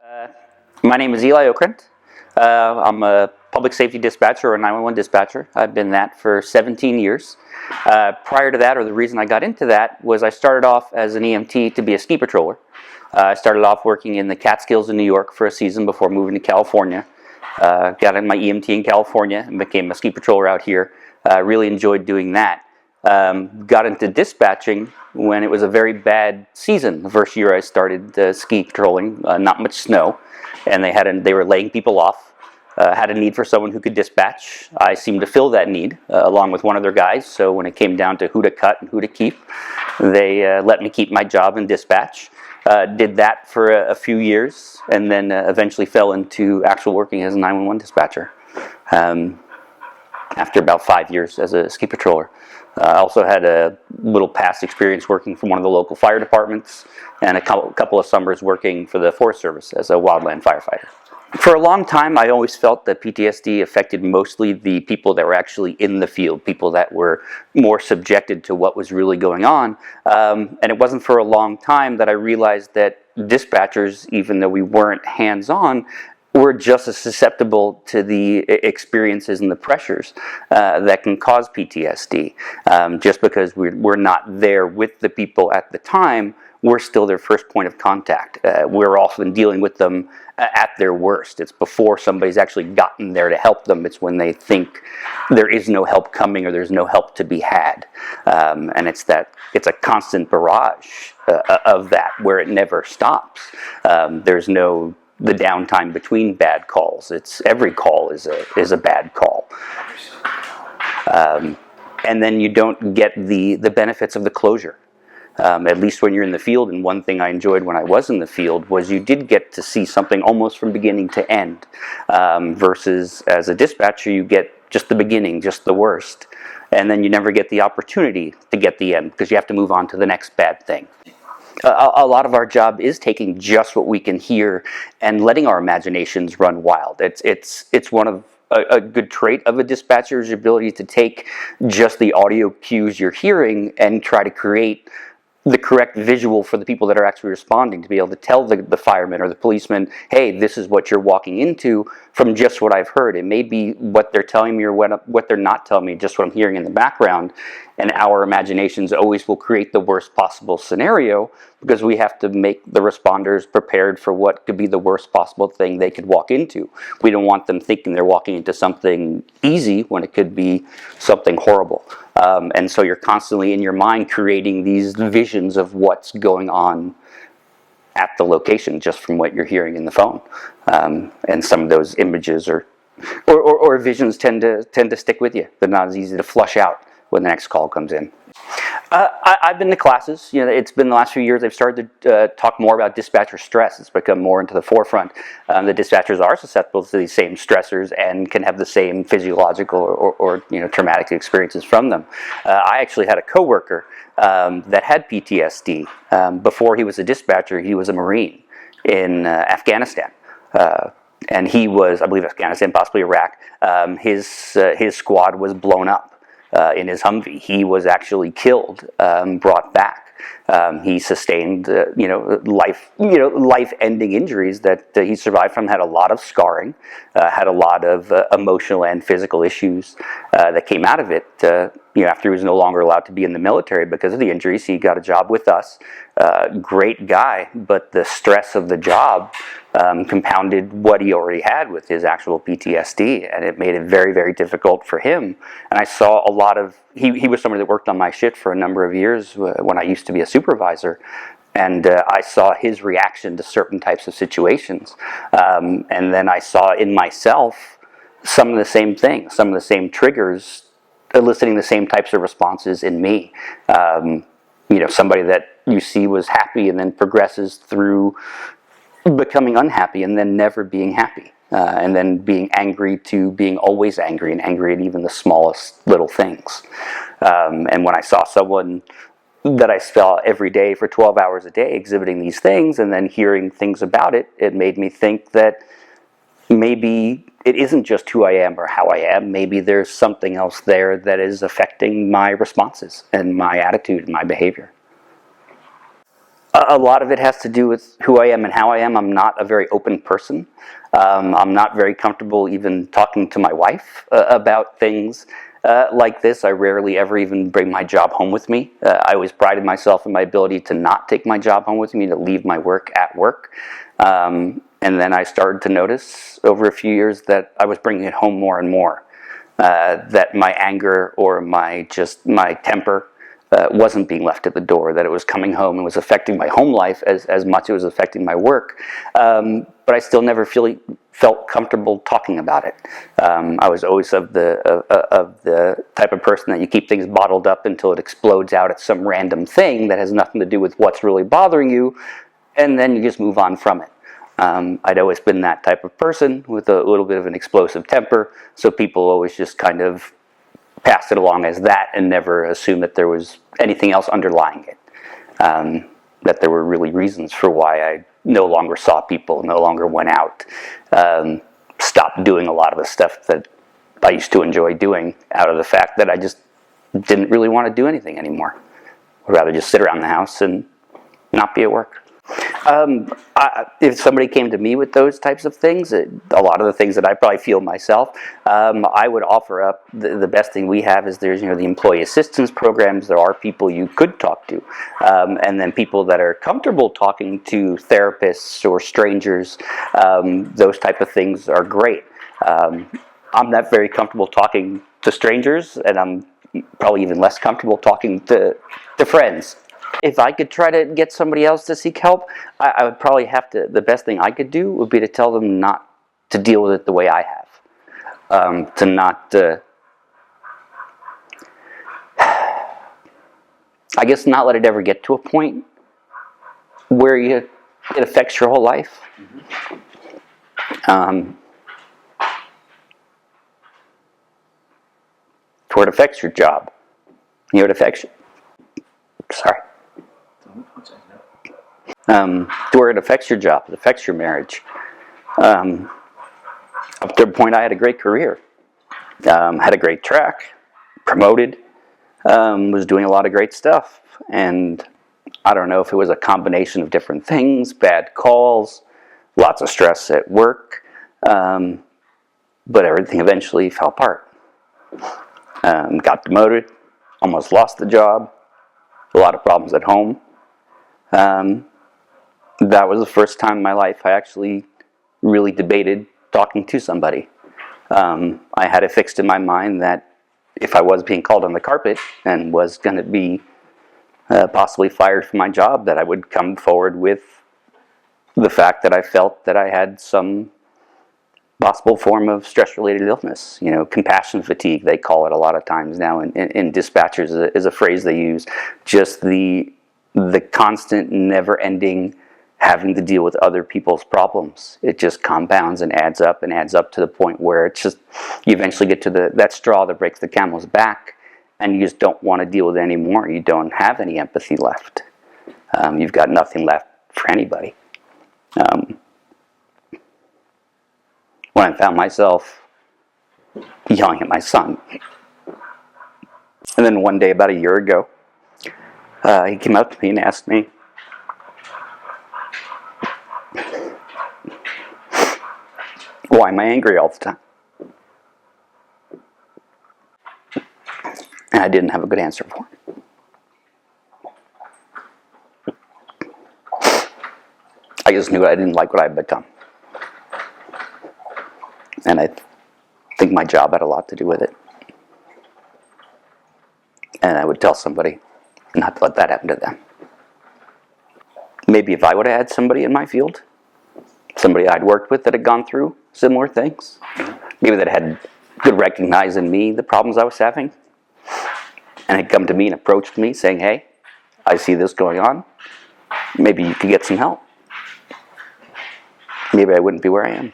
Uh, my name is Eli Okrent. I'm a public safety dispatcher or a 911 dispatcher. I've been that for 17 years. Prior to that, or the reason I got into that, was I started off as an EMT to be a ski patroller. I started off working in the Catskills in New York for a season before moving to California. Got in my EMT in California and became a ski patroller out here. Really enjoyed doing that. Got into dispatching when it was a very bad season. The first year I started ski patrolling, not much snow, and they were laying people off. Had a need for someone who could dispatch. I seemed to fill that need along with one of their guys, so when it came down to who to cut and who to keep, they let me keep my job in dispatch. Did that for a few years, and then eventually fell into actual working as a 911 dispatcher after about 5 years as a ski patroller. I also had a little past experience working for one of the local fire departments and a couple of summers working for the Forest Service as a wildland firefighter. For a long time, I always felt that PTSD affected mostly the people that were actually in the field, people that were more subjected to what was really going on. And it wasn't for a long time that I realized that dispatchers, even though we weren't hands-on, we're just as susceptible to the experiences and the pressures that can cause PTSD. Just because we're not there with the people at the time, we're still their first point of contact. We're often dealing with them at their worst. It's before somebody's actually gotten there to help them. It's when they think there is no help coming or there's no help to be had. And it's a constant barrage of that where it never stops. There's no the downtime between bad calls. It's every call is a bad call. And then you don't get the benefits of the closure. At least when you're in the field, and one thing I enjoyed when I was in the field was you did get to see something almost from beginning to end, versus as a dispatcher you get just the beginning, just the worst, and then you never get the opportunity to get the end because you have to move on to the next bad thing. A lot of our job is taking just what we can hear and letting our imaginations run wild. It's one of a good trait of a dispatcher's ability to take just the audio cues you're hearing and try to create the correct visual for the people that are actually responding, to be able to tell the fireman or the policeman, hey, this is what you're walking into from just what I've heard. It may be what they're telling me or what they're not telling me, just what I'm hearing in the background. And our imaginations always will create the worst possible scenario because we have to make the responders prepared for what could be the worst possible thing they could walk into. We don't want them thinking they're walking into something easy when it could be something horrible. And so you're constantly in your mind creating these visions of what's going on at the location just from what you're hearing in the phone. And some of those images or visions tend to stick with you. They're not as easy to flush out when the next call comes in. I've been to classes. It's been the last few years I've started to talk more about dispatcher stress. It's become more into the forefront. The dispatchers are susceptible to these same stressors and can have the same physiological or traumatic experiences from them. I actually had a coworker that had PTSD. Before he was a dispatcher, he was a Marine in Afghanistan. And he was, I believe, Afghanistan, possibly Iraq. His squad was blown up. In his Humvee, he was actually killed, brought back. He sustained, life-ending injuries that he survived from. Had a lot of scarring, had a lot of emotional and physical issues that came out of it. After he was no longer allowed to be in the military because of the injuries, he got a job with us. Great guy, but the stress of the job compounded what he already had with his actual PTSD, and it made it very, very difficult for him. And I saw a lot of, he was somebody that worked on my shift for a number of years when I used to be a supervisor, and I saw his reaction to certain types of situations. And then I saw in myself some of the same things, some of the same triggers, eliciting the same types of responses in me. Somebody that you see was happy and then progresses through becoming unhappy and then never being happy, and then being angry to being always angry and angry at even the smallest little things. And when I saw someone that I saw every day for 12 hours a day exhibiting these things and then hearing things about it, it made me think that maybe it isn't just who I am or how I am. Maybe there's something else there that is affecting my responses and my attitude and my behavior. A lot of it has to do with who I am and how I am. I'm not a very open person. I'm not very comfortable even talking to my wife about things like this. I rarely ever even bring my job home with me. I always prided myself in my ability to not take my job home with me, to leave my work at work. And then I started to notice over a few years that I was bringing it home more and more. That my anger or my temper wasn't being left at the door, that it was coming home and was affecting my home life as much as it was affecting my work. But I still never felt comfortable talking about it. I was always of the type of person that you keep things bottled up until it explodes out at some random thing that has nothing to do with what's really bothering you, and then you just move on from it. I'd always been that type of person with a little bit of an explosive temper, so people always just kind of passed it along as that and never assumed that there was anything else underlying it. That there were really reasons for why I no longer saw people, no longer went out, stopped doing a lot of the stuff that I used to enjoy doing out of the fact that I just didn't really want to do anything anymore. I'd rather just sit around the house and not be at work. If somebody came to me with those types of things, a lot of the things that I probably feel myself, I would offer up the best thing we have is there's the employee assistance programs. There are people you could talk to, and then people that are comfortable talking to therapists or strangers. Those type of things are great. I'm not very comfortable talking to strangers, and I'm probably even less comfortable talking to friends. If I could try to get somebody else to seek help, I would probably have to, the best thing I could do would be to tell them not to deal with it the way I have. To not, I guess not let it ever get to a point where it affects your whole life. To where it affects your job. It affects you. Sorry. To where it affects your job, it affects your marriage. Up to the point I had a great career, had a great track, promoted, was doing a lot of great stuff, and I don't know if it was a combination of different things, bad calls, lots of stress at work, but everything eventually fell apart. Got demoted, almost lost the job, a lot of problems at home. That was the first time in my life I actually really debated talking to somebody. I had it fixed in my mind that if I was being called on the carpet and was going to be possibly fired from my job, that I would come forward with the fact that I felt that I had some possible form of stress-related illness. Compassion fatigue, they call it a lot of times now in dispatchers is a phrase they use. Just the constant, never-ending having to deal with other people's problems. It just compounds and adds up to the point where it's just, you eventually get to that straw that breaks the camel's back, and you just don't want to deal with it anymore. You don't have any empathy left. You've got nothing left for anybody. When I found myself yelling at my son, and then one day about a year ago, he came up to me and asked me, why am I angry all the time? And I didn't have a good answer for him. I just knew I didn't like what I had become. And I think my job had a lot to do with it. And I would tell somebody not to let that happen to them. Maybe if I would have had somebody in my field, somebody I'd worked with that had gone through similar things, maybe that could recognize in me the problems I was having, and had come to me and approached me saying, hey, I see this going on, maybe you could get some help. Maybe I wouldn't be where I am.